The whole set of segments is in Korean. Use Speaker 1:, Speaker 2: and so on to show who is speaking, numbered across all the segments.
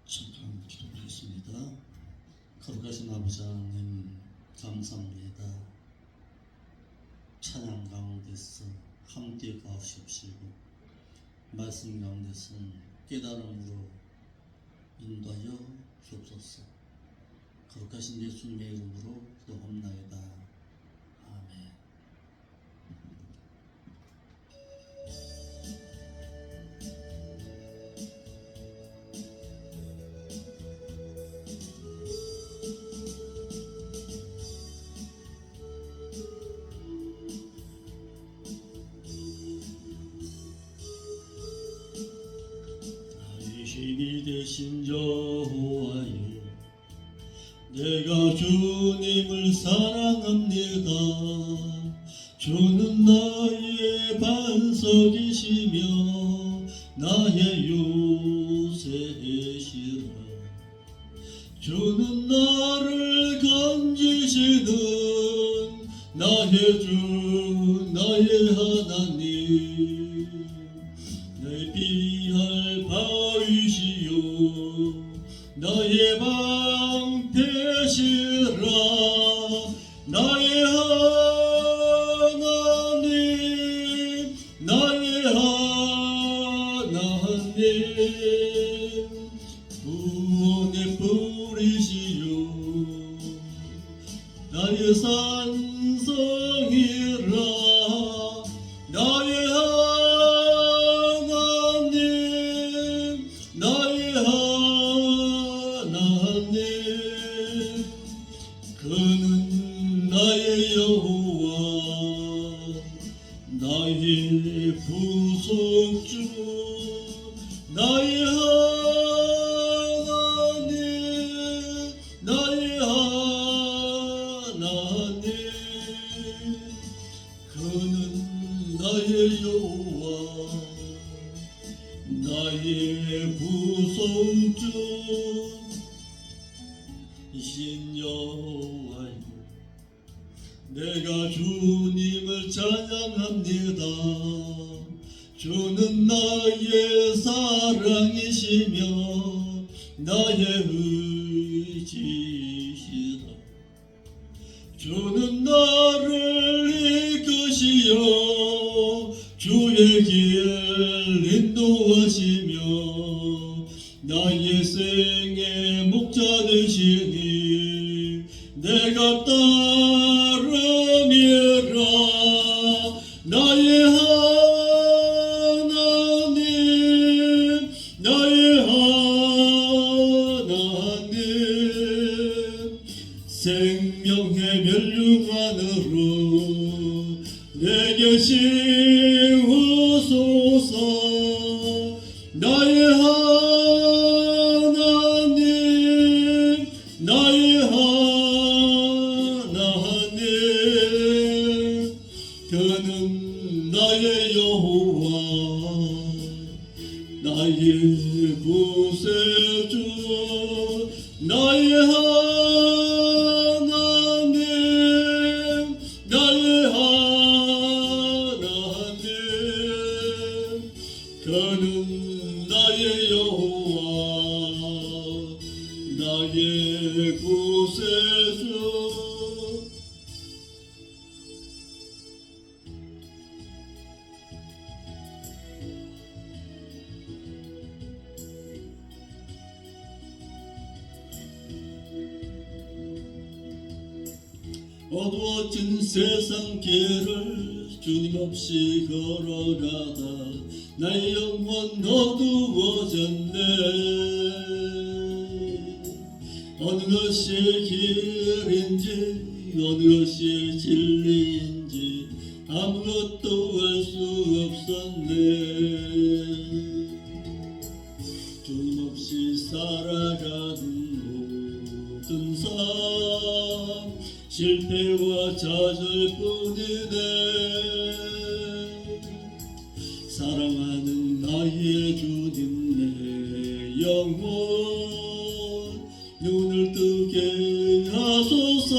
Speaker 1: 잠깐 기도하겠습니다. 거룩하신 아버지 하나님 감사합니다. 찬양 가운데서 함께 가시옵시고 말씀 가운데서 깨달음으로 인도하여 주옵소서. 거룩하신 예수님의 이름으로 기도합나이다. 아멘. 힘이 되신 여호와여, 내가 주님을 사랑합니다. 주는 나의 반석이시며 나의 요새시라. 주는 나를 건지시는 나의 주 나의 하나님, 내 피할 바위시요 나의 방패시라. 나의 하나님 나의 하나님, 구원의 뿌리시요 나의 산성이라. 나의 하나님 나의 하나님, 그는 나의 여호와 나의 구속주. 나의 하나님 나의 하나님, 그는 나의 여호와 나의 구속주. 이신 여호와여, 내가 주님을 찬양합니다. 주는 나의 사랑이시며 나의 의지시라. 주는 나를 이끄시어 주의 길 인도하시며 나의 생의 목자 되시니 내가 따름이라. 나의 하나님 나의 하나님, 생명의 멸류관으로 내게 씌우소서. 나의 하나님 나의 하나님, 그는 나의 여호와 나의 구세주. 나의 하나님 나의 하나님, 그는 나의 여호와 나의 구세주. 어두워진 세상 길을 주님 없이 걸어가다 나의 영혼 어두워졌네. 어느 것이 길인지 어느 것이 진리인지 아무것도 알 수 없었네. 주님 없이 살아가는 모든 삶 실패와 좌절뿐이네. 사랑하는 나의 주님, 내 영혼 눈을 뜨게 하소서.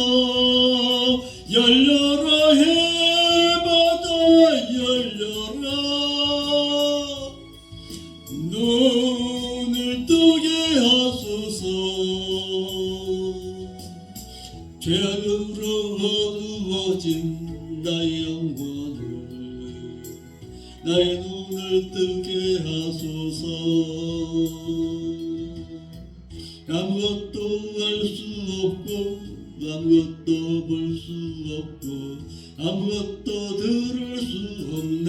Speaker 1: 열려라 해마다 열려라. 눈을 뜨게 하소서. 죄악으로 어두워진 나의 영혼을 나의 눈을 뜨게 하소서. 아무것도 알 수 없고 아무것도 볼 수 없고 아무것도 들을 수 없네.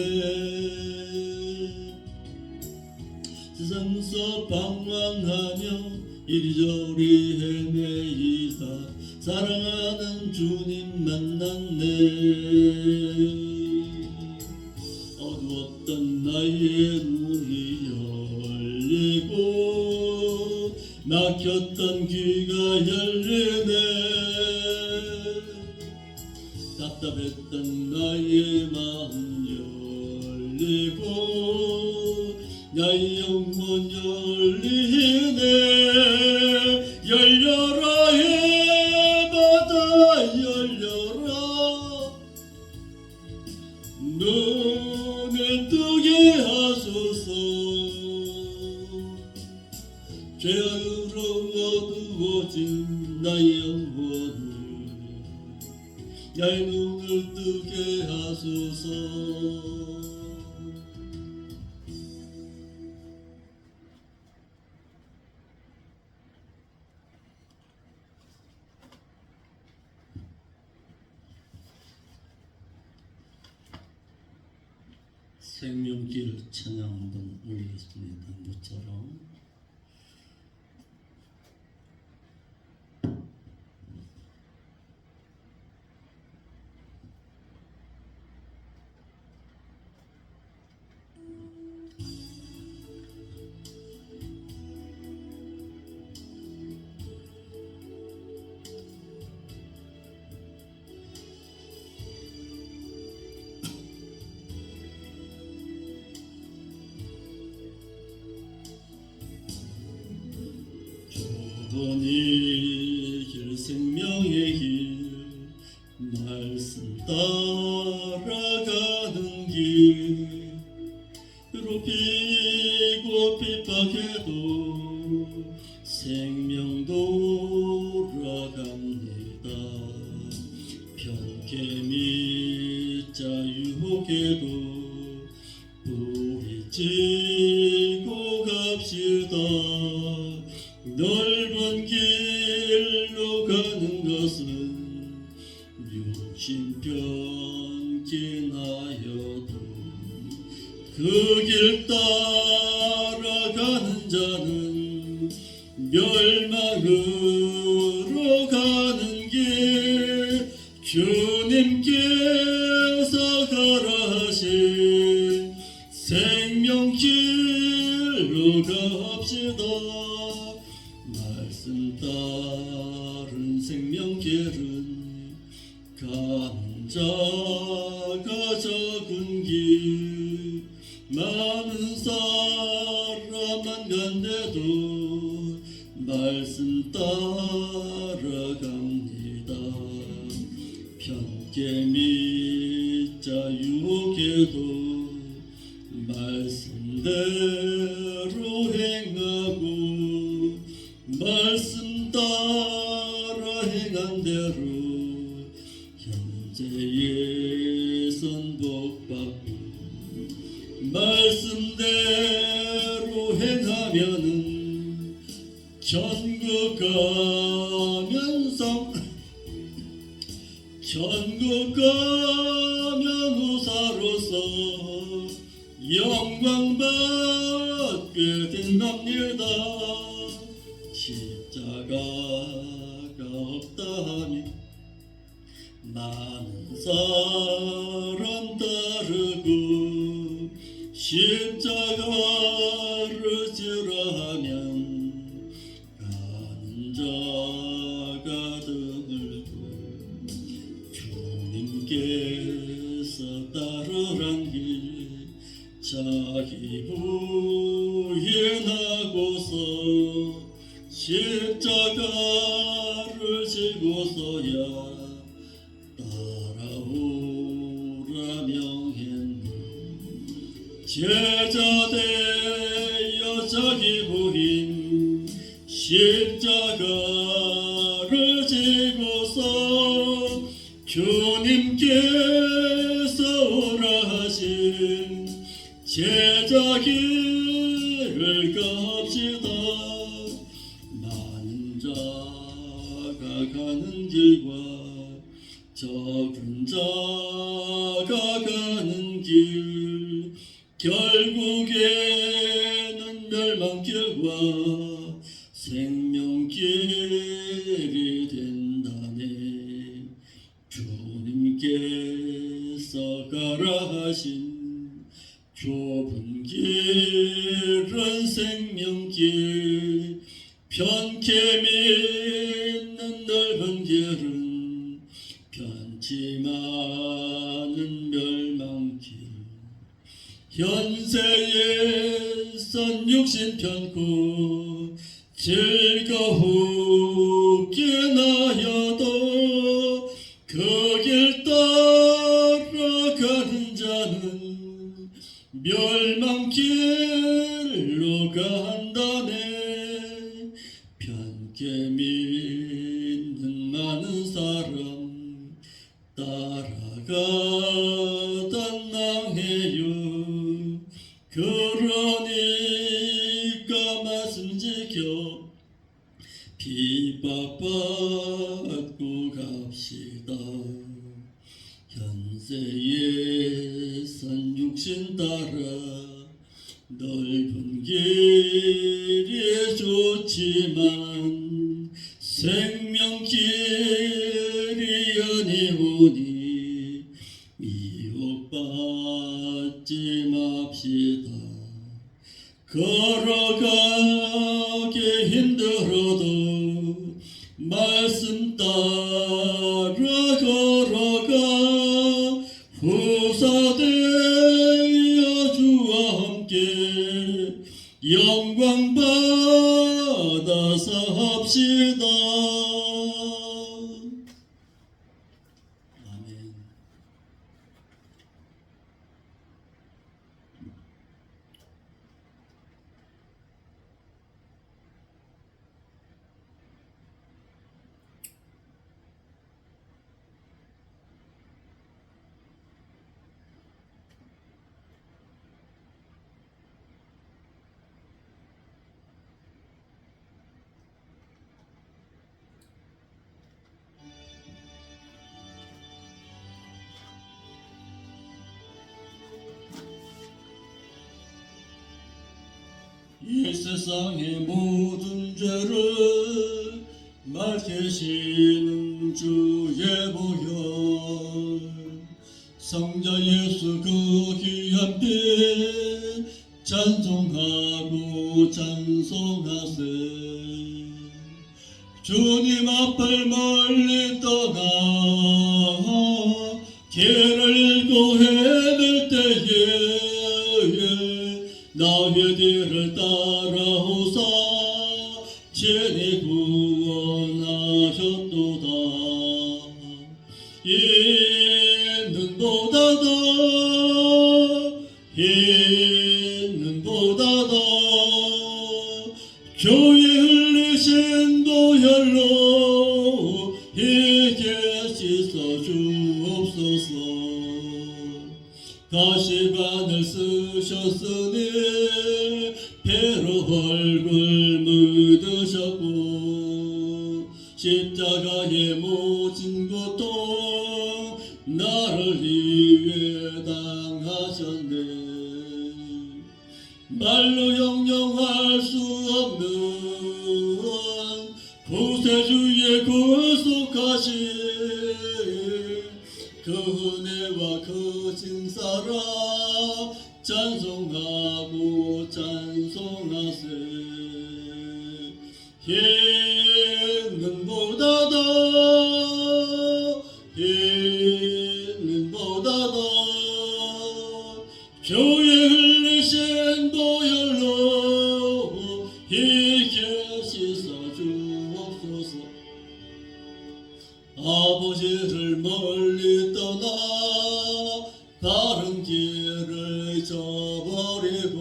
Speaker 1: 세상서 방황하며 이리저리 헤매이다 사랑하는 주님 만났네. 어두웠던 나의 눈이 열리고 막혔던 귀가 열리네. 답답했던 나의 마음 열리고 나의 영혼 열리네. 열려라 해마다 열려라 눈을 뜨게 하소서. 죄악으로 어두워진 나의 영혼을 나의 눈을 뜨게 하소서. 생명길 찬양 한번 올리겠습니다. 모처럼 이 길 생명의 길 말씀 따라가는 길 괴롭히고 핍박해도 생명 돌아갑니다. 편개미 자유혹에도 부딪히고 갑시다. 넓은 길로 가는 것은 육신병진하여도 그 길 따라가는 자는 멸망으로 가는 길 주님께서 가라 하신 생명길로 갑시다. 말씀 따른 생명길은 감자가 적은 길 많은 사람만 간대도 말씀 따라갑니다. 편개미 자유혹에도 말씀대로 행하고 말씀 따라 행한 대로 현재의 선복받고 말씀대로 행하면은 천국 가면서 천국 가면 우사로서 영광 받게 된답니다. 십자가가 없다 하면 많은 사람 따르고 십자가를 지라 하면 가는 자가 드물고 주님께서 따르란 길 자기 부인하고서 십자가를 지고서야 따라오라 명했네. 제자 되어 자기 부인 십자가를 지고서 주님께서 오라 하신 제자 길을 갑시다. 많은 자가 가는 길과 적은 자가 가는 길, 결국에는 멸망길과 생명길이 된다네. 주님께서 가라 하신 좁은 길은 생명길, 편케 믿는 넓은 길은 편치 많은 멸망길. 현세에선 육신 편고 즐거우긴 하여도 그 길 따라가는 자는 멸망길로 간다네. 편케 믿는 많은 사람 따라가다 낭해요. 그러니까 말씀 지켜 비박받고 갑시다. 현세에선 육신 따라 넓은 길이 좋지만 생명길이 아니오니 미혹받지 맙시다. 걸어가기 힘들어도 말씀 따라 걸어가 후사되어 주와 함께 영광 받아 삽시다. 아멘. 이 세상의 모든 죄를 맑히시는 주의 보혈, 성자 예수 그 귀한 피 찬송하고 찬송하세. 주님 앞을 멀리 떠나 길을 잃고 헤맬 때에 나의 뒤를 따라오사 친히 구원하셨도다. 있는 보다 더 있는 보다 더 교회 흘리신 보혈로 이게 씻어 주옵소서. 가시관을 쓰셨으니 배로 얼굴 묻으셨고 십자가의 모진 고통 나를 위해 당하셨네. 말로 형용할 수 없는 구세주의 구속하신 그 은혜와 그 진사랑 찬송하고 찬송하세. 있는 보다 더 있는 보다 더 교회 흘리신 보혈로 이게 씻어 주옵소서. 아버지를 멀리 떠나 다른 길을 저버리고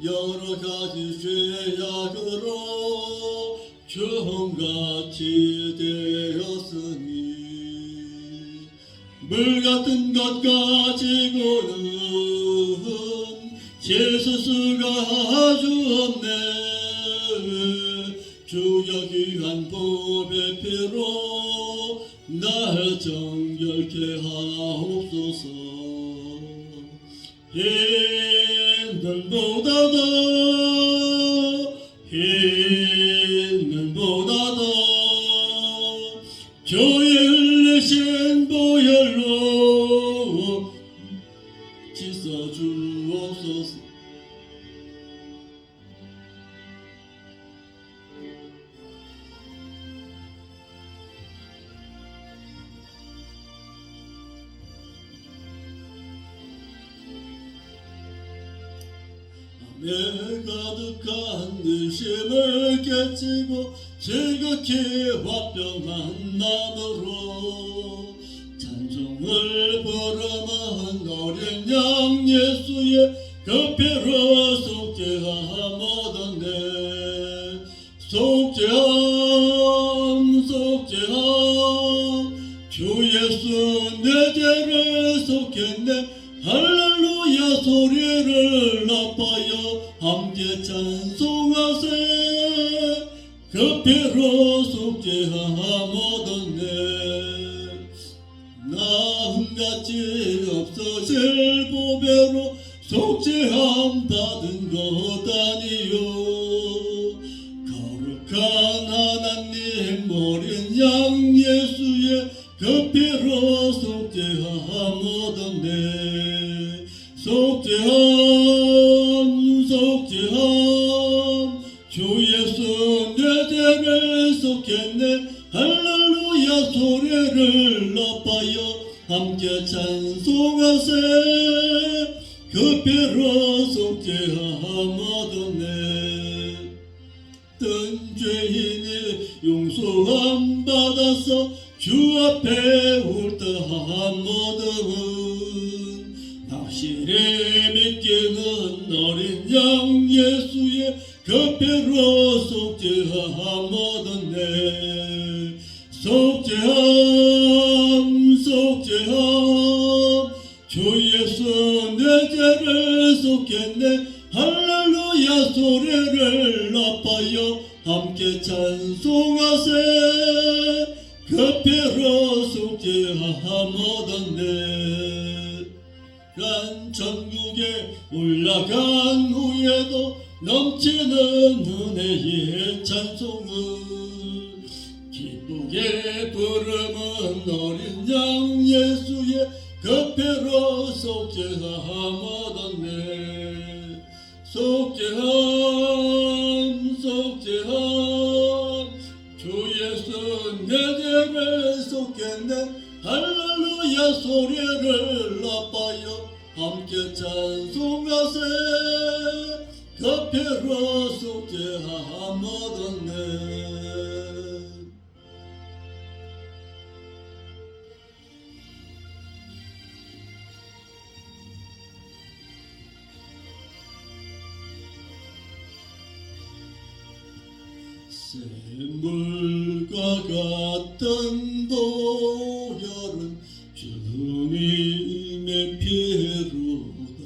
Speaker 1: 여러 가지 죄악으로 주홍같이 되었으니 물 같은 것 가지고는 씻을 수가 아주 없네. 주여 귀한 보배 피로 날 정결케 하옵소서. 힘들보다도 주의 흘리신 보혈로 씻어 주옵소서. 내 가득한 의심을 깨치고 지극히 화평한 마음으로 찬송을 부르는 어린 양 예수의 그 피로 속죄함 얻었네. 속죄함 속죄함 주 예수 내 죄를 속했네. 할렐루야 소리를 높여 함께 찬송하세. 그 피로 속죄함 얻었네. 나음같이 없어질 보배로 속죄함 받은 것 아니요. 거룩한 하나님 어린 양 예수의 그 피로 속죄함 얻었네. 속죄함 속죄함 주 예수 내 죄를 속했네. 할렐루야 소리를 높여 함께 찬송하세. 그 피로 속죄함 얻었네. 뜬 죄인이 용서함 받아서 주 앞에 홀떠함 얻은 확실히 믿기는 어린 양 예수의 그 피로 속죄함 얻었네. 속죄함 속죄함 주 예수 내 죄를 속했네. 할렐루야 소리를 높여 함께 찬송하세. 그 피로 속죄함 얻었네. 난 천국에 올라간 후에도 넘치는 은혜의 찬송을 기쁘게 부르는 어린 양 예수의 그 피로 속죄함 얻었네. 속죄함 속죄함 주 예수 내 죄를 속했네. 할렐루야 소리를 높여 함께 찬송하세. 그 피로 속죄함 얻었네. 샘물과 같은 보혈은 주님의 피로다.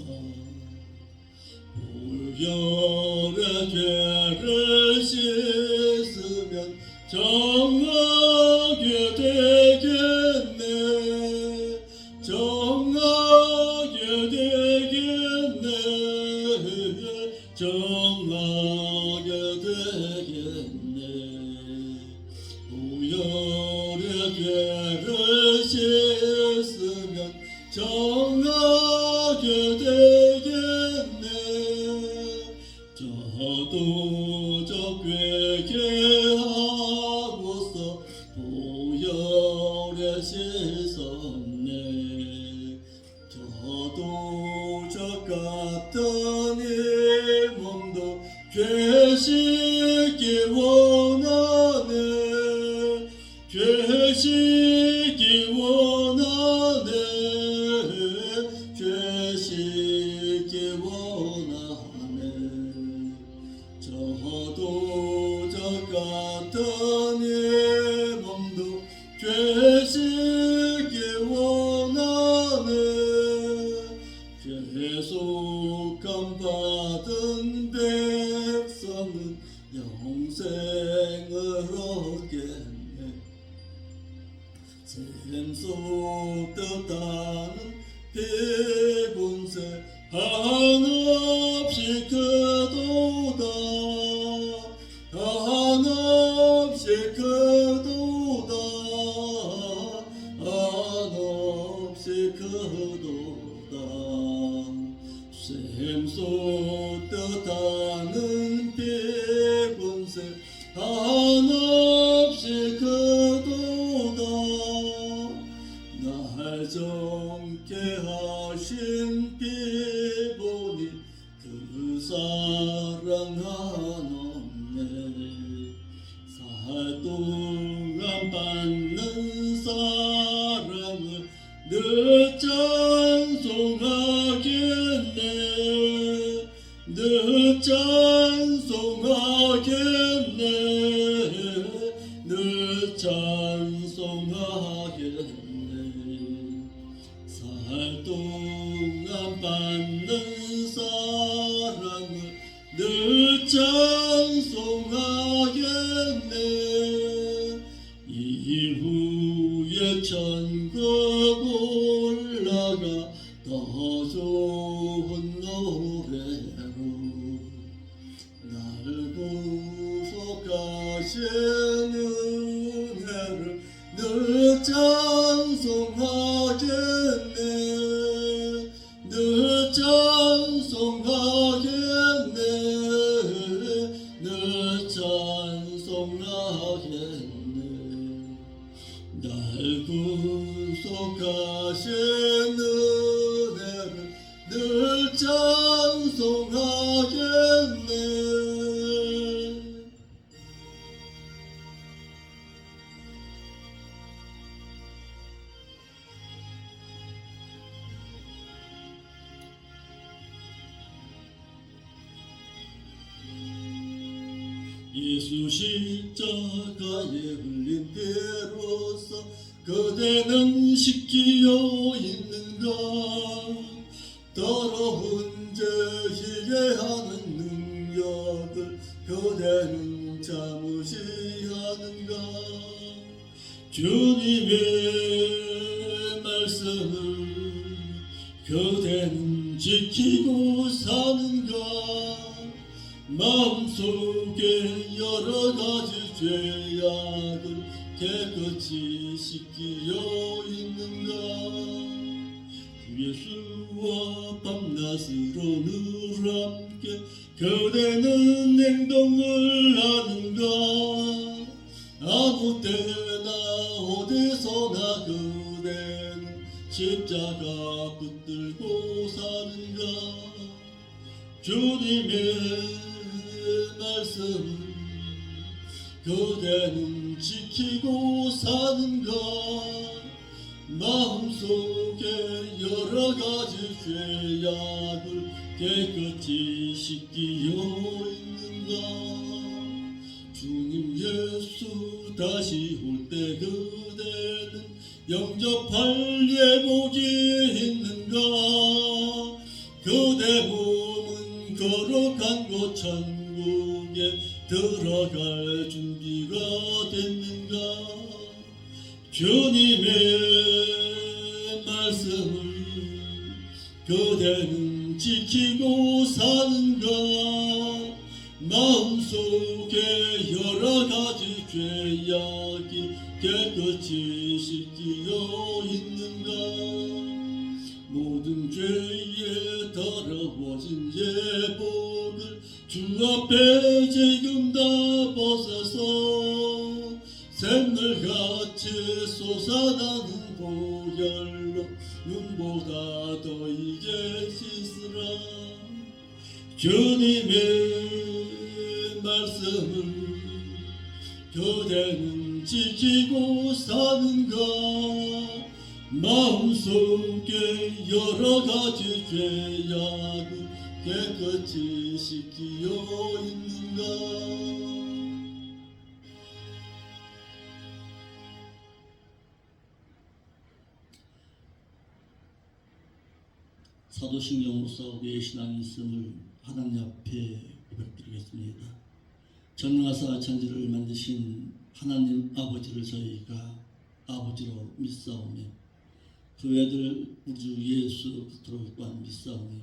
Speaker 1: 보혈의 죄를 씻으면 정하게 되겠네. 정하게 되겠네. 정하게 되겠네. 보혈의 죄를 씻으면 정하게 되겠네. 저도 저 회개하고서 보혈에 씻었네. 저도 저 같은 이 몸도 죄 씻기 원하네. 죄 씻기 원하네. 죄 씻기 원하네. 저도 저 같은 이 몸도 죄 씻기 원하네. 샘솟 뜻하는 대군세 한없이 크도다 한없이 크도다 한없이 크도다 샘솟 뜻하는 대군세 한없이 크도다 날 정케 하신 피보니 그 사랑 한없네 살 동안 받는 사랑을 늘 찬송하겠네 늘 찬송하겠네 늘 찬송하겠네 살 동안 받는 사랑을 늘 찬송하겠네 이후에 천국 올라가 더 좋은 노래로 날 구속하신 은혜를 늘 찬송하겠네 늘 찬송하겠네 늘 찬송하겠네 날 구속하신 은혜를 늘 찬송하겠네 예수 십자가에 흘린 피로써 그대는 시키어 있는가 더러운 죄이게 하는 능력을 그대는 참으시 하는가 주님의 말씀을 그대는 지키고 사는가 마음속에 여러가지 죄악을 깨끗이 씻기어 있는가 예수와 밤낮으로 늘 함께 그대는 행동을 하는가 아무 때나 어디서나 그대는 십자가 붙들고 사는가 주님의 말씀을 그대는 지키고 사는가 마음속에 여러가지 죄악을 깨끗이 씻기어 있는가 주님 예수 다시 올 때 그대는 영접할 예복이 있는가 그대 몸은 거룩한 곳 천국에 들어갈 준비가 됐는가 주님의 말씀을 그대는 지키고 사는가 마음속에 여러가지 죄악이 깨끗이 씻기어 있는가 모든 죄에 더러워진 예복을 주 앞에 지금 다 벗어서 샘물같이 솟아나는 보혈로 눈보다 더 이제 씻으라 주님의 말씀을 그대는 지키고 사는가 마음속에 여러가지 죄악을 깨끗이 씻기어 있는가 사도신경으로서 우리의 신앙이 있음을 하나님 앞에 고백드리겠습니다. 전능하사 천지를 만드신 하나님 아버지를 저희가 아버지로 믿사오며 그 외들 우주 예수 그리스도를 또한 믿사오며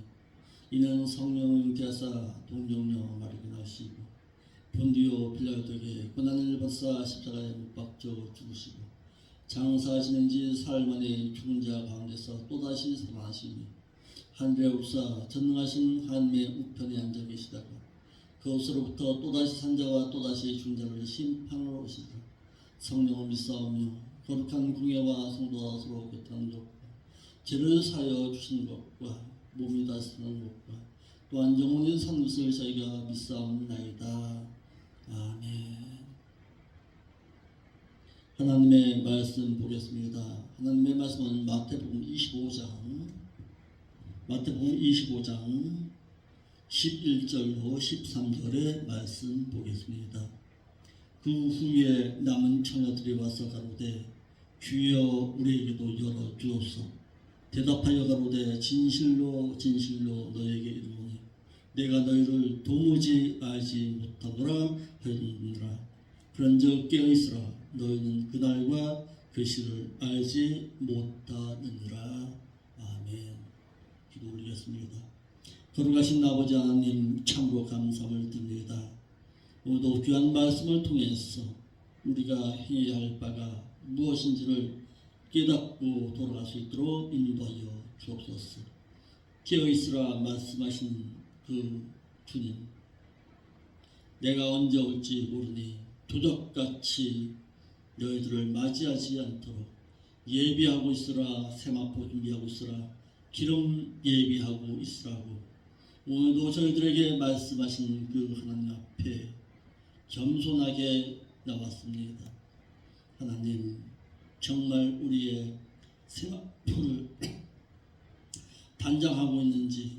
Speaker 1: 이는 성령을 대사 동정녀 마리게 나시고 본디오 빌라도에게 고난을 받사 십자가에 못 박혀 죽으시고 장사하시는 지 사흘 만에 죽은 자 가운데서 또다시 살아나시니 하늘에 우사 전능하신 하나님의 우편에 앉아 계시다가 그곳으로부터 또다시 산자와 또다시 죽은 자를 심판하러 오시리라. 성령을 믿사오며 거룩한 궁예와 성도와 서로 교통하는 것과 죄를 사하여 주시는 것과 몸이 다스리는 것과 또한 영원히 사는 것을 저희가 믿사옵나이다. 아멘. 하나님의 말씀 보겠습니다. 하나님의 말씀은 마태복음 25장 11절로 13절의 말씀 보겠습니다. 그 후에 남은 처녀들이 와서 가로되 주여 우리에게도 열어 주옵소. 대답하여 가로되 진실로 진실로 너에게 이르노니 내가 너희를 도무지 알지 못하노라 하였느니라. 그런즉 깨어있으라. 너희는 그날과 그 시를 알지 못하느니라. 아멘. 기도 올리겠습니다. 거룩하신 아버지 하나님 참으로 감사를 드립니다. 오늘도 귀한 말씀을 통해서 우리가 해야 할 바가 무엇인지를 깨닫고 돌아갈 수 있도록 인도하여 주옵소서. 깨어있으라 말씀하신 그 주님, 내가 언제 올지 모르니 도적같이 너희들을 맞이하지 않도록 예비하고 있으라. 세마포 준비하고 있으라. 기름 예비하고 있으라고 오늘도 저희들에게 말씀하신 그 하나님 앞에 겸손하게 나왔습니다. 하나님, 정말 우리의 세마포를 단장하고 있는지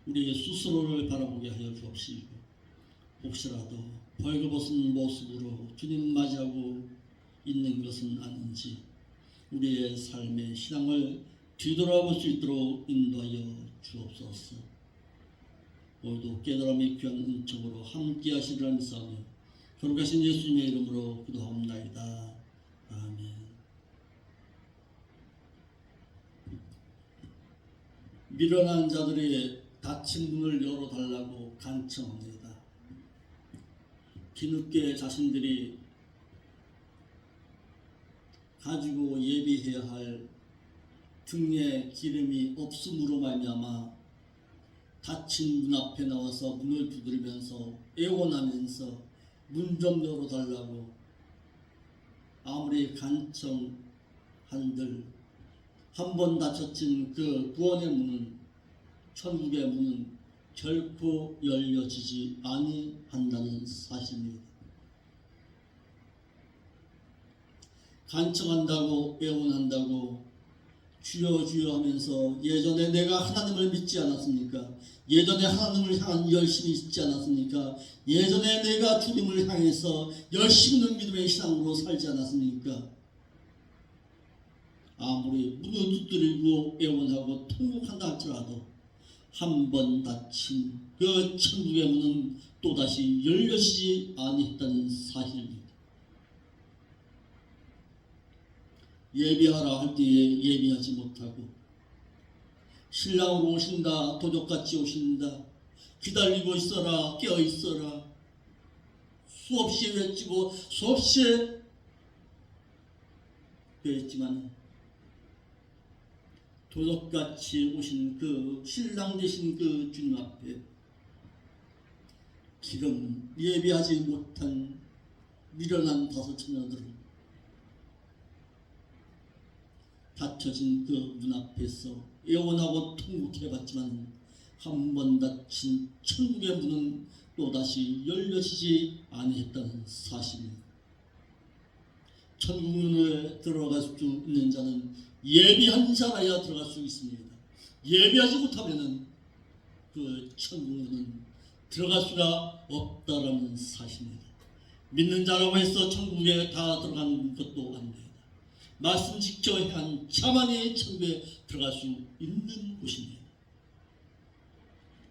Speaker 1: 우리에게 스스로를 바라보게 하여 주옵시고 혹시라도 벌거벗은 모습으로 주님 맞이하고 있는 것은 아닌지 우리의 삶의 신앙을 뒤돌아볼 수 있도록 인도하여 주옵소서. 오늘도 깨달음의 귀한 은총으로 함께 하시리라 믿사오며 거룩하신 예수님의 이름으로 기도합나이다. 아멘. 밀어난 자들이 닫힌 문을 열어달라고 간청합니다. 뒤늦게 자신들이 가지고 예비해야 할 등에 기름이 없음으로 말미암아 닫힌 문 앞에 나와서 문을 두드리면서 애원하면서 문 좀 열어달라고 아무리 간청한들 한 번 닫혀진 그 구원의 문은, 천국의 문은 결코 열려지지 아니한다는 사실입니다. 간청한다고 애원한다고 주여 주여 하면서 예전에 내가 하나님을 믿지 않았습니까? 예전에 하나님을 향한 열심이 있지 않았습니까? 예전에 내가 주님을 향해서 열심 있는 믿음의 신앙으로 살지 않았습니까? 아무리 문을 두드리고 애원하고 통곡한다 할지라도 한 번 닫힌 그 천국의 문은 또다시 열려지지 아니했다는 사실입니다. 예비하라 할 때에 예비하지 못하고 신랑으로 오신다 도적같이 오신다 기다리고 있어라 깨어 있어라 수없이 외치고 수없이 그랬지만 도적같이 오신 그 신랑 되신 그 주님 앞에 지금 예비하지 못한 미련한 다섯 처녀들을 닫혀진 그 문 앞에서 애원하고 통곡해봤지만 한 번 닫힌 천국의 문은 또다시 열려지지 아니했다는 사실입니다. 천국 문에 들어갈 수 있는 자는 예비한 자라야 들어갈 수 있습니다. 예비하지 못하면은 그 천국 문은 들어갈 수가 없다라는 사실입니다. 믿는 자라고 해서 천국에 다 들어간 것도 아닙니다. 말씀 지켜야 한 자만이 천국에 들어갈 수 있는 곳입니다.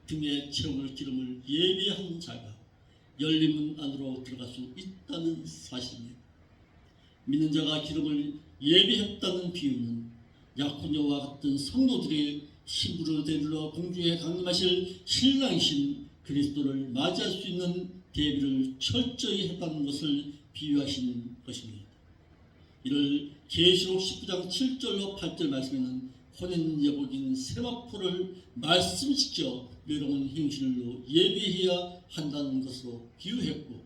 Speaker 1: 등에 채울 기름을 예비한 자가 열린 문 안으로 들어갈 수 있다는 사실입니다. 믿는 자가 기름을 예비했다는 비유는 약혼녀와 같은 성도들이 신부로 데리러 공주에 강림하실 신랑이신 그리스도를 맞이할 수 있는 대비를 철저히 했다는 것을 비유하신 것입니다. 이를 계시록 19장 7절로 8절 말씀에는 혼인 예복인 세마포를 말씀시켜 외로운 행실로 예비해야 한다는 것으로 비유했고,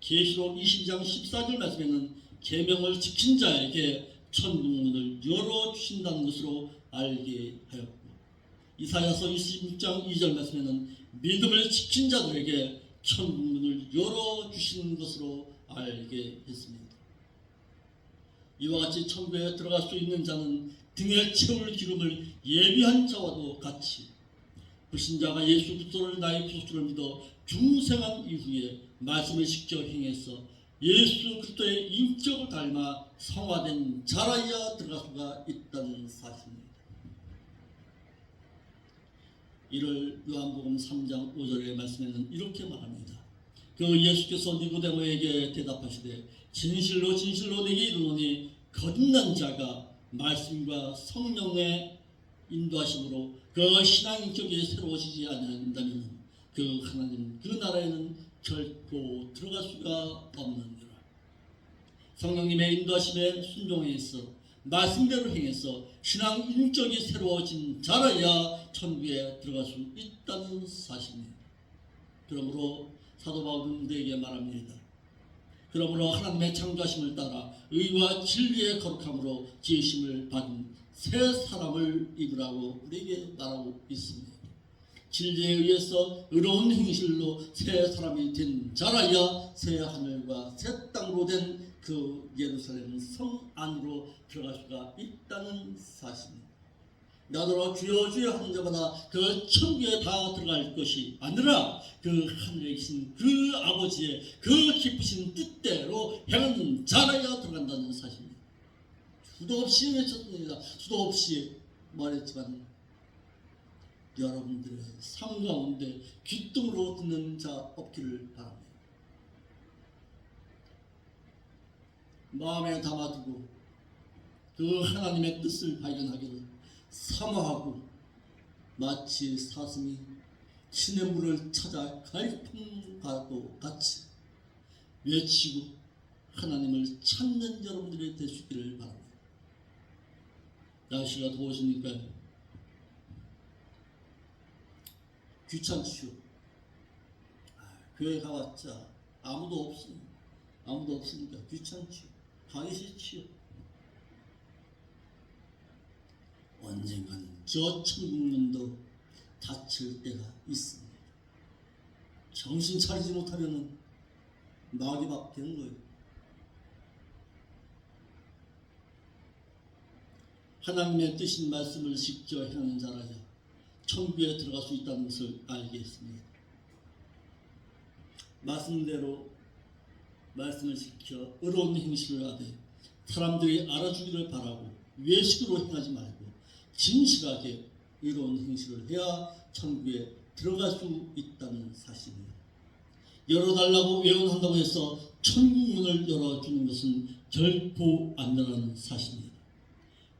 Speaker 1: 계시록 22장 14절 말씀에는 계명을 지킨 자에게 천국문을 열어주신다는 것으로 알게 하였고, 이사야서 26장 2절 말씀에는 믿음을 지킨 자들에게 천국문을 열어주신 것으로 알게 했습니다. 이와 같이 천국에 들어갈 수 있는 자는 등에 채울 기름을 예비한 자와도 같이 불신자가 예수 그리스도를 나의 구주로 믿어 중생한 이후에 말씀을 지켜 행해서 예수 그리스도의 인격을 닮아 성화된 자라야 들어갈 수가 있다는 사실입니다. 이를 요한복음 3장 5절의 말씀에는 이렇게 말합니다. 그 예수께서 니고데모에게 대답하시되 진실로 진실로 내게 이르노니 거듭난 자가 말씀과 성령의 인도하심으로 그 신앙 인격이 새로워지지 않는다면 그 하나님 그 나라에는 결코 들어갈 수가 없느니라. 성령님의 인도하심에 순종해서 말씀대로 행해서 신앙 인격이 새로워진 자라야 천국에 들어갈 수 있다는 사실입니다. 그러므로 사도 바울은 우리에게 말합니다. 그러므로 하나님의 창조하심을 따라 의와 진리의 거룩함으로 지으심을 받은 새 사람을 입으라고 우리에게 말하고 있습니다. 진리에 의해서 의로운 행실로 새 사람이 된 자라야 새 하늘과 새 땅으로 된 그 예루살렘 성 안으로 들어갈 수가 있다는 사실입니다. 나더러 주여 주여 하는 자마다 그 천국에 다 들어갈 것이 아니라 그 하늘에 계신 그 아버지의 그 깊으신 뜻대로 행하는 자라야 들어간다는 사실입니다. 수도 없이 외쳤습니다. 수도 없이 말했지만 여러분들의 삶 가운데 귀등으로 듣는 자 없기를 바랍니다. 마음에 담아두고 그 하나님의 뜻을 발견하기를 사모하고 마치 사슴이 시냇물을 찾아 갈풍과도 같이 외치고 하나님을 찾는 여러분들이 될 수 있기를 바랍니다. 날씨가 더우시니까 귀찮지요. 교회 가봤자 아무도 없으니까 귀찮지요. 가기 싫지요. 언젠가는 저 천국문도 닫힐 때가 있습니다. 정신 차리지 못하면 마귀밥 되는 거예요. 하나님의 뜻인 말씀을 직접 행하는 자라야 천국에 들어갈 수 있다는 것을 알게 했습니다. 말씀대로 말씀을 지켜 의로운 행실을 하되 사람들이 알아주기를 바라고 외식으로 행하지 말고 진실하게 의로운 행실을 해야 천국에 들어갈 수 있다는 사실입니다. 열어달라고 외원한다고 해서 천국문을 열어주는 것은 결코 안 되는 사실입니다.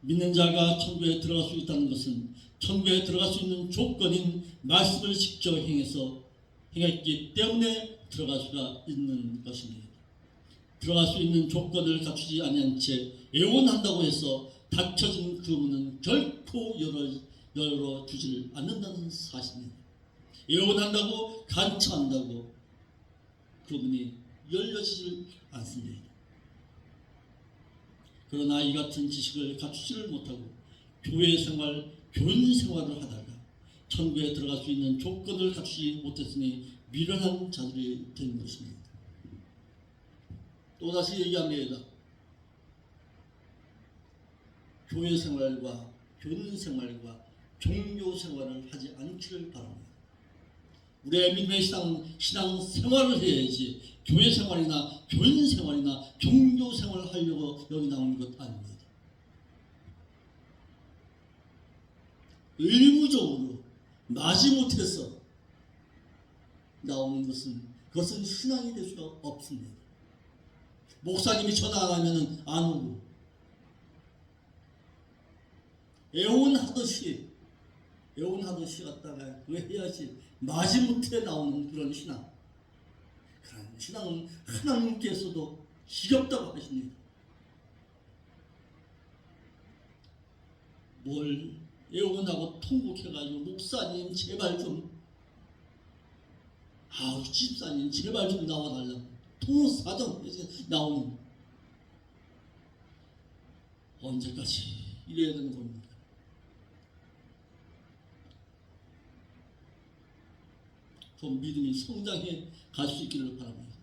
Speaker 1: 믿는 자가 천국에 들어갈 수 있다는 것은 천국에 들어갈 수 있는 조건인 말씀을 지켜 행했기 때문에 들어갈 수가 있는 것입니다. 들어갈 수 있는 조건을 갖추지 아니한 채 애원한다고 해서 닫혀진 그 문은 결코 열어주질 않는다는 사실입니다. 애원한다고 간청한다고 그 문이 열려지질 않습니다. 그러나 이 같은 지식을 갖추지를 못하고 교회 생활, 교인 생활을 하다가 천국에 들어갈 수 있는 조건을 갖추지 못했으니 미련한 자들이 된 것입니다. 또다시 얘기합니다. 교회 생활과 교인 생활과 종교 생활을 하지 않기를 바랍니다. 우리의 믿음의 신앙 생활을 해야지 교회 생활이나 교인 생활이나 종교 생활을 하려고 여기 나오는 것 아닙니다. 의무적으로 마지못해서 나오는 그것은 신앙이 될 수가 없습니다. 목사님이 전화 안 하면 안 오고 애원하듯이 갖다가 왜 해야지 마지못해 나오는 그런 신앙. 그런 신앙은 하나님께서도 지겹다고 하십니다. 뭘 애원하고 통곡해가지고 목사님 제발 좀, 집사님 제발 좀 나와달라고 통사정해서 나오는, 언제까지 이래야 되는 겁니까? 좀 믿음이 성장해 갈 수 있기를 바랍니다.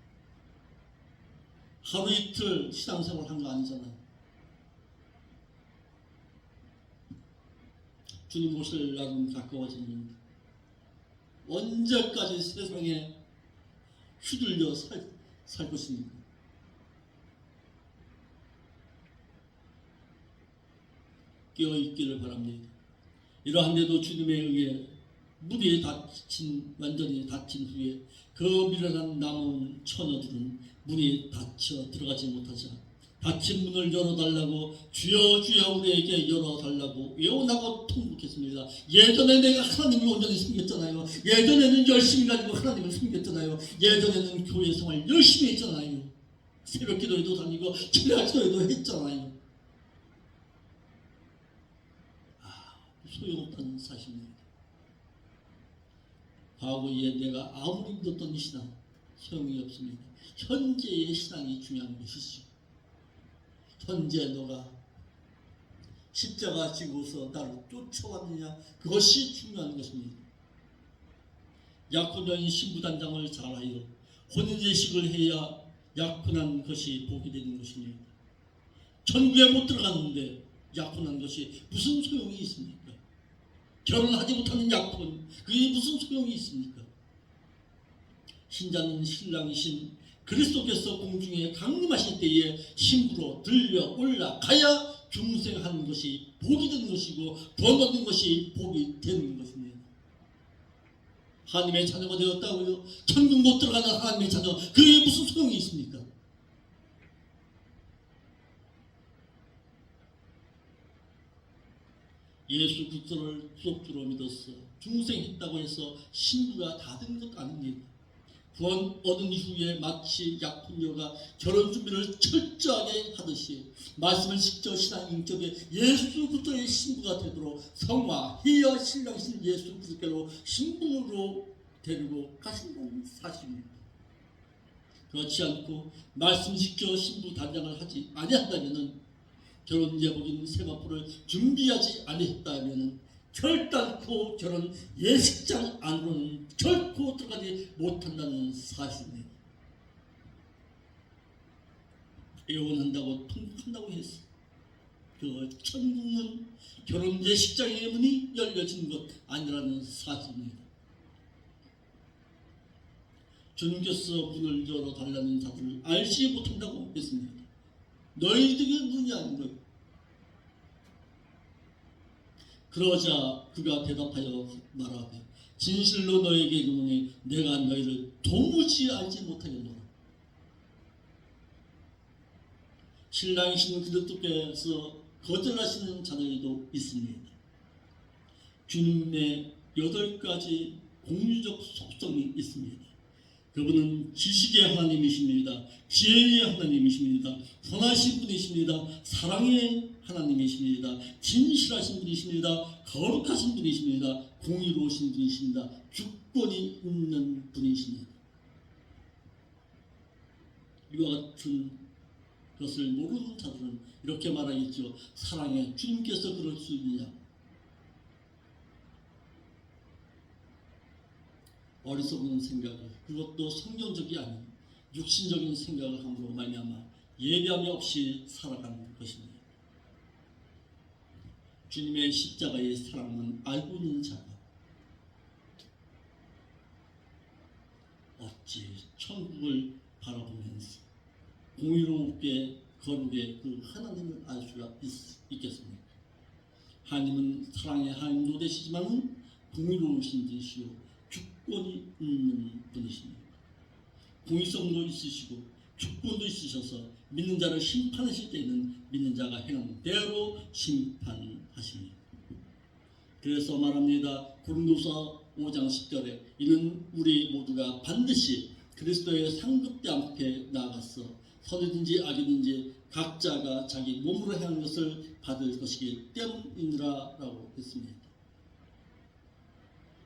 Speaker 1: 하루 이틀 신앙생활 한 거 아니잖아요. 주님 오실 날은 가까워집니다. 언제까지 세상에 휘둘려 살 것입니까? 깨어있기를 바랍니다. 이러한데도 주님에 의해 무리에 완전히 닫힌 후에 그 미련한 남은 처녀들은 문이 닫혀 들어가지 못하자 닫힌 문을 열어달라고 주여 주여 우리에게 열어달라고 애원하고 통곡했습니다. 예전에 내가 하나님을 온전히 섬겼잖아요. 예전에는 열심히 가지고 하나님을 섬겼잖아요. 예전에는 교회 생활 열심히 했잖아요. 새벽 기도에도 다니고 철야 기도에도 했잖아요. 소용없다는 사실입니다. 과거에 내가 아무리 믿었던 신앙 소용이 없습니다. 현재의 신앙이 중요한 것이죠. 현재 너가 십자가 지고서 나를 쫓아왔느냐, 그것이 중요한 것입니다. 약혼녀인 신부단장을 잘하여 혼인제식을 해야 약혼한 것이 복이 되는 것입니다. 천국에 못 들어갔는데 약혼한 것이 무슨 소용이 있습니까? 결혼하지 못하는 약혼, 그게 무슨 소용이 있습니까? 신자는 신랑이신 그리스도께서 공중에 강림하실 때에 신부로 들려 올라가야 중생하는 것이 복이 되는 것이고 번 얻는 것이 복이 되는 것입니다. 하나님의 자녀가 되었다고요? 천국 못 들어가는 하나님의 자녀, 그게 무슨 소용이 있습니까? 예수 그리스도를 구속주로 믿었어 중생했다고 해서 신부가 다 된 것 아닙니다. 구원 얻은 이후에 마치 약혼녀가 결혼 준비를 철저하게 하듯이 말씀을 지켜 신앙 인격에 예수 그리스도의 신부가 되도록 성화해야 신랑이신 예수 그리스도께로 신부로 데리고 가신다는 사실입니다. 그렇지 않고 말씀 지켜 신부 단장을 하지 아니한다면은, 결혼 예복인 세마포를 준비하지 아니했다면은 결단코 결혼 예식장 안으로는 결코 들어가지 못한다는 사실입니다. 애원한다고 통곡한다고 했어. 그 천국은 결혼 예식장의 문이 열려진 것 아니라는 사실입니다. 주님께서 문을 열어달라는 자들을 알지 못한다고 했습니다. 너희들이 문이 아닌 것. 그러자 그가 대답하여 말하되 진실로 너에게 이르노니 내가 너희를 도무지 알지 못하겠노라. 신랑이신 그리스도께서 거절하시는 자들도 있습니다. 주님의 8가지 공유적 속성이 있습니다. 그분은 지식의 하나님이십니다. 지혜의 하나님이십니다. 선하신 분이십니다. 사랑의 하나님이십니다. 진실하신 분이십니다. 거룩하신 분이십니다. 공의로우신 분이십니다. 주권이 있는 분이십니다. 이와 같은 것을 모르는 자들은 이렇게 말하겠죠. 사랑해, 주님께서 그럴 수 있느냐? 어리석은 생각을, 그것도 성경적이 아닌 육신적인 생각을 함으로 말미암아 예비함이 없이 살아가는 것입니다. 주님의 십자가의 사랑은 알고 있는 자가 어찌 천국을 바라보면서 공의롭게 거룩의 그 하나님을 알 수가 있겠습니까? 하나님은 사랑의 하나님도 되시지만 공의로우신 분이시요 주권이 있는 분이십니다. 공의성도 있으시고 주권도 있으셔서 믿는 자를 심판하실 때에는 믿는 자가 행한 대로 심판하십니다. 그래서 말합니다. 고린도서 5장 10절에 이는 우리 모두가 반드시 그리스도의 상급대 앞에 나아가서 선이든지 악이든지 각자가 자기 몸으로 행한 것을 받을 것이기 때문이니라 라고 했습니다.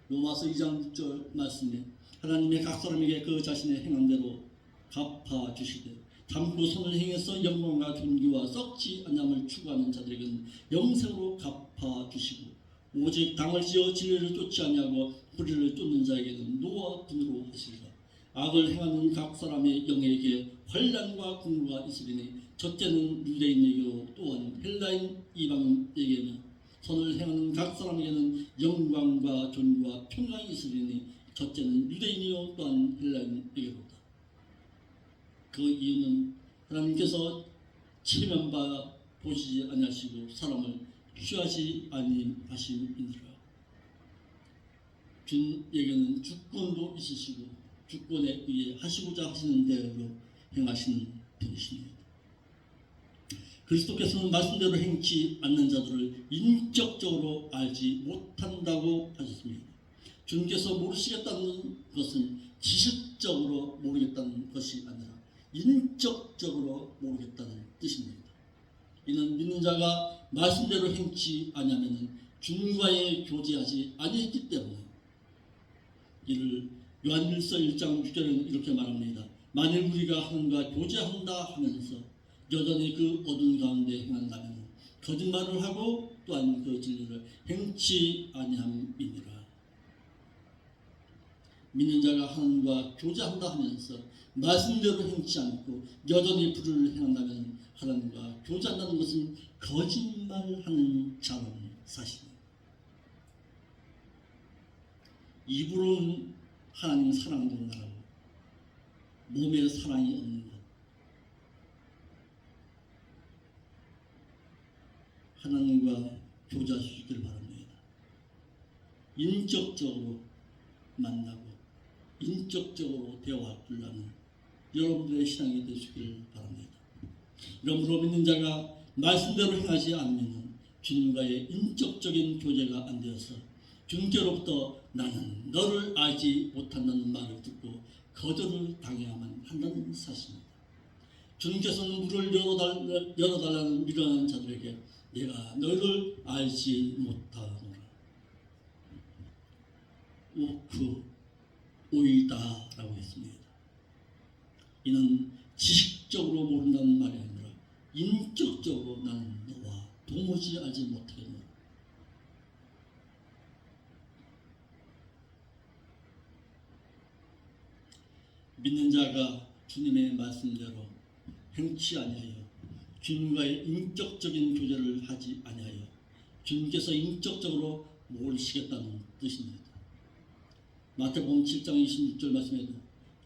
Speaker 1: 로마서 2장 6절 말씀에 하나님의 각 사람에게 그 자신의 행한 대로 갚아주시되 담고 선을 행해서 영광과 존귀와 썩지 않음을 추구하는 자들에게는 영생으로 갚아주시고 오직 당을 지어 진리를 쫓지 아니하고 불의를 쫓는 자에게는 노와 분으로 하시리라. 악을 행하는 각 사람의 영에게 환난과 공고가 있으리니 첫째는 유대인에게요 또한 헬라인 이방인에게는 선을 행하는 각 사람에게는 영광과 존귀와 평강이 있으리니 첫째는 유대인이요 또한 헬라인에게로다. 그 이유는 하나님께서 체면바 보시지 아니하시고 사람을 취하지 아니하심이니라. 주에게는 주권도 있으시고 주권에 의해 하시고자 하시는 대로 행하시는 분이십니다. 그리스도께서는 말씀대로 행치 않는 자들을 인격적으로 알지 못한다고 하셨습니다. 주님께서 모르시겠다는 것은 지식적으로 모르겠다는 것이 아니라 인격적으로 모르겠다는 뜻입니다. 이는 믿는 자가 말씀대로 행치 아니하면 주님과의 교제하지 아니했기 때문에 이를 요한일서 1장 6절에는 이렇게 말합니다. 만일 우리가 하나님과 교제한다 하면서 여전히 그 어두운 가운데 행한다면 거짓말을 하고 또한 그 진리를 행치 아니함이니라. 믿는 자가 하나님과 교제한다 하면서 말씀대로 행치 않고 여전히 불의를 행한다면 하나님과 교제한다는 것은 거짓말하는 자라는 사실입니다. 입으로는 하나님 사랑도 말하고 몸에 사랑이 없는 것, 하나님과 교제할 수 있기를 바랍니다. 인격적으로 만나고 인격적으로 대화를 나누는 여러분들의 신앙이 되시길 바랍니다. 그러므로 믿는 자가 말씀대로 행하지 않으면 주님과의 인격적인 교제가 안 되어서 주님께로부터 나는 너를 알지 못한다는 말을 듣고 거절을 당해야만 한다는 사실입니다. 주님께서는 문을 열어달라는 미련한 자들에게 내가 너를 알지 못하노라. 오이다라고 했습니다. 이는 지식적으로 모른다는 말이 아니라 인격적으로 나는 너와 도무지 알지 못하겠노라. 믿는 자가 주님의 말씀대로 행치 아니하여 주님과의 인격적인 교제를 하지 아니하여 주님께서 인격적으로 모르시겠다는 뜻입니다. 마태복음 7장 26절 말씀에도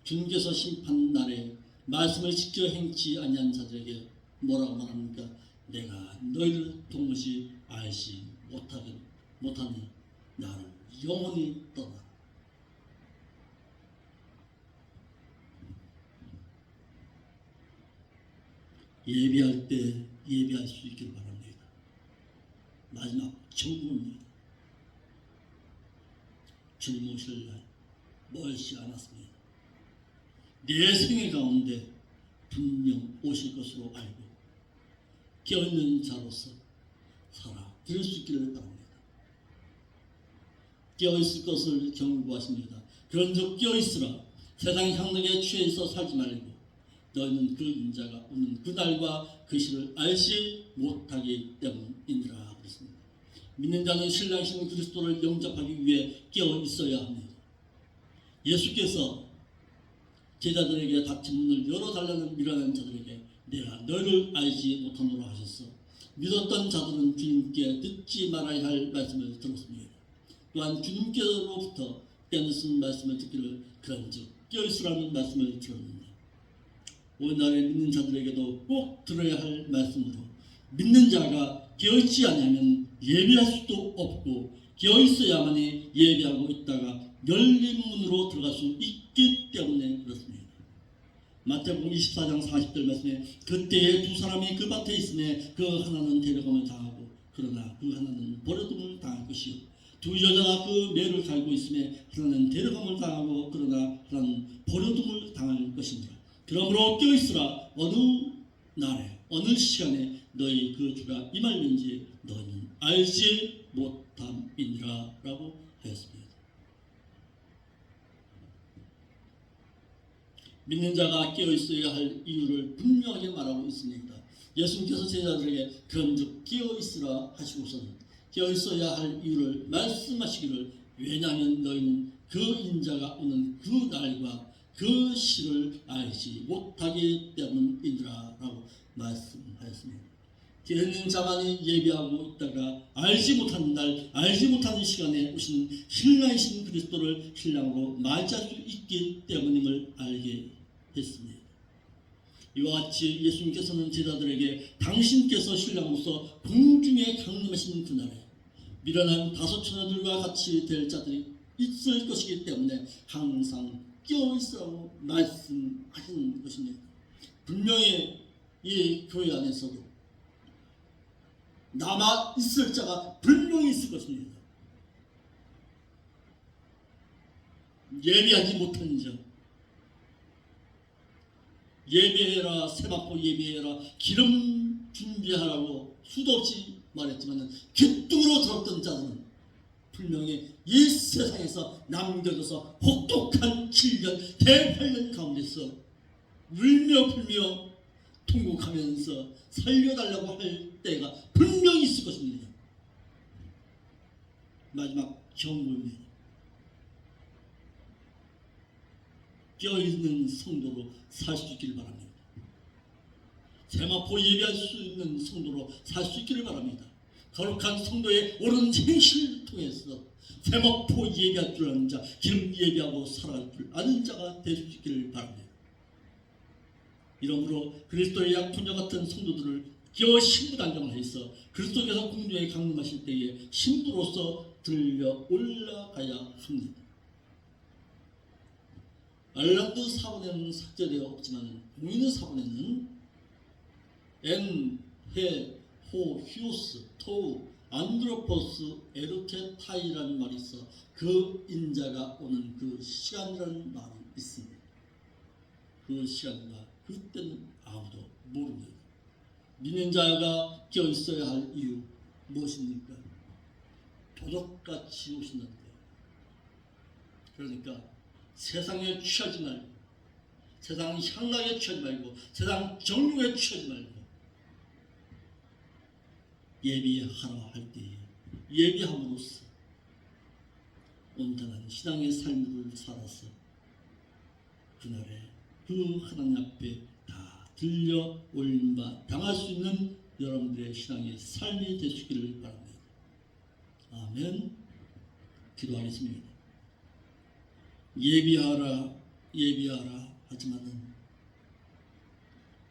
Speaker 1: 주님께서 심판 날에 말씀을 지켜 행치 아니한 자들에게 뭐라고 말합니까? 내가 너희를 도무지 알지 못하니 나를 영원히 떠나. 예배할 때 예배할 수 있기를 바랍니다. 마지막 정국입니다. 주님 오실 날 멀지 않았습니다. 내 생애 가운데 분명 오실 것으로 알고 깨어있는 자로서 살아 드릴 수 있기를 바랍니다. 깨어있을 것을 경고하십니다. 그런즉 깨어있으라. 세상 향락에 취해 있어 살지 말고 너희는 그 인자가 오는 그날과 그 시를 알지 못하기 때문이니라 그랬습니다. 믿는 자는 신랑이신 그리스도를 영접하기 위해 깨어 있어야 합니다. 예수께서 제자들에게 닫힌 문을 열어달라는 미련한 자들에게 내가 너희를 알지 못하노라 하셨어. 믿었던 자들은 주님께 듣지 말아야 할 말씀을 들었습니다. 또한 주님께로부터 빼앗은 말씀을 듣기를 그런즉 깨어있으라는 말씀을 들었는데 오늘날의 믿는 자들에게도 꼭 들어야 할 말씀으로 믿는 자가 깨어있지 않으면 예배할 수도 없고 깨어있어야만이 예배하고 있다가 열린 문으로 들어갈 수 있기 때문에 그렇습니다. 마태복음 24장 40절 말씀에 그때에 두 사람이 그 밭에 있으매 그 하나는 데려감을 당하고 그러나 그 하나는 버려둠을 당할 것이요 두 여자가 그 매를 갈고 있음에 하나는 데려감을 당하고 그러나 하나는 버려둠을 당할 것이니라. 그러므로 깨어있으라. 어느 날에 어느 시간에 너희 그 주가 임할는지 너희는 알지 못함이니라 라고 하였습니다. 믿는 자가 깨어있어야 할 이유를 분명하게 말하고 있습니다. 예수님께서 제자들에게 그런즉 깨어있으라 하시고서는 깨어있어야 할 이유를 말씀하시기를 왜냐하면 너희는 그 인자가 오는 그 날과 그 시를 알지 못하기 때문이니라 라고 말씀하였습니다. 깨어있는 자만이 예비하고 있다가 알지 못하는 날, 알지 못하는 시간에 오시는 신랑이신 그리스도를 신랑으로 맞이할 수 있기 때문임을 알게 했습니다. 이와 같이 예수님께서는 제자들에게 당신께서 신랑으로서 공중에 강림하신 그날에 미련한 다섯 처녀들과 같이 될 자들이 있을 것이기 때문에 항상 깨어있으라고 말씀하시는 것입니다. 분명히 이 교회 안에서도 남아 있을 자가 분명히 있을 것입니다. 예비하지 못한 자, 예배해라, 세마포 예배해라, 기름 준비하라고 수도 없이 말했지만 귀뚱으로 들었던 자들은 분명히 이 세상에서 남겨져서 혹독한 7년 대환란 가운데서 울며 불며 통곡하면서 살려달라고 할 때가 분명히 있을 것입니다. 마지막 경고입니다. 깨어있는 성도로 살 수 있기를 바랍니다. 세마포 예배할 수 있는 성도로 살 수 있기를 바랍니다. 거룩한 성도의 옳은 행실을 통해서 세마포 예배할 줄 아는 자, 기름 예배하고 살아갈 줄 아는 자가 될 수 있기를 바랍니다. 이러므로 그리스도의 약혼자 같은 성도들을 기어 신부단장을 해서 그리스도께서 공중에 강림하실 때에 신부로서 들려 올라가야 합니다. 알란드 사본에는 삭제되어 없지만 공인의 사본에는 엔, 헤, 호, 휴스, 토우, 안드로포스, 에르테타이라는 말이 있어 그 인자가 오는 그 시간이라는 말이 있습니다. 그 시간과 그때는 아무도 모릅니다. 믿는 자가 껴있어야 할 이유 무엇입니까? 도적같이 오신다는 거예요. 그러니까 세상에 취하지 말고, 세상 향락에 취하지 말고, 세상 정욕에 취하지 말고 예비하라 할 때에 예비함으로써 온전한 신앙의 삶을 살아서 그날에 그 하나님 앞에 다 들려 올림바 당할 수 있는 여러분들의 신앙의 삶이 되시기를 바랍니다. 아멘. 기도하겠습니다. 예비하라 예비하라 하지만은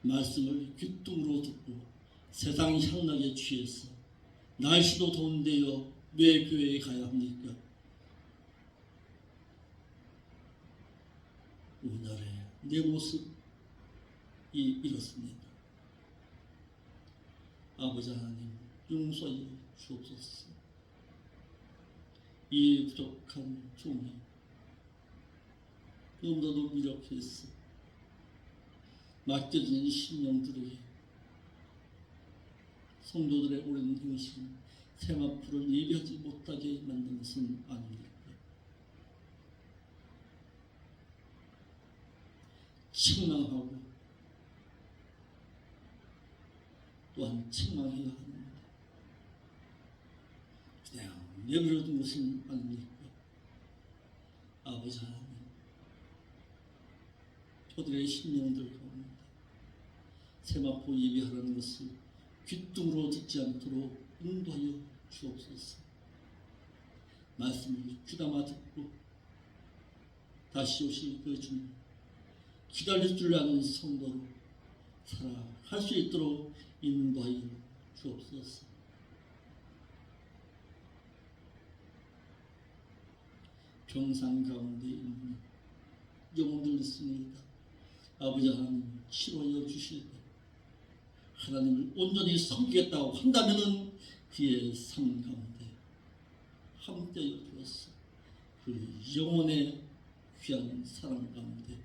Speaker 1: 말씀을 귀뚱으로 듣고 세상 향락에 취해서 날씨도 더운데요 왜 교회에 가야 합니까? 우리나라의 내 모습이 이렇습니다. 아버지 하나님 용서해 주옵소서. 이 부족한 종이 너무나도 미력해서 맡겨진 신령들에게 성도들의 오랜 행실 세마포를 예비하지 못하게 만든 것은 아닙니까? 책망하고 또한 책망해야 합니다. 그냥 내버려둔 것은 아닙니까? 아버지 하나님 저들의 심령들 가운데 세마포 예비하라는 것을 귀뚱으로 듣지 않도록 인도하여 주옵소서. 말씀을 귀담아 듣고 다시 오실 그 주님 기다릴 줄 아는 성도로 살아갈 수 있도록 인도하여 주옵소서. 평상 가운데 있는 영혼들 있습니다. 아버지 하나님 치료하여 주시되 하나님을 온전히 섬기겠다고 한다면은 그의 삶 가운데 함께 주었어. 그 영혼의 귀한 사랑 가운데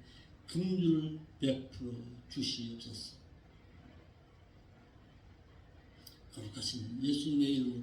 Speaker 1: 긍휼을 베풀어 주시옵소서. 거룩하신 예수님의 이름으로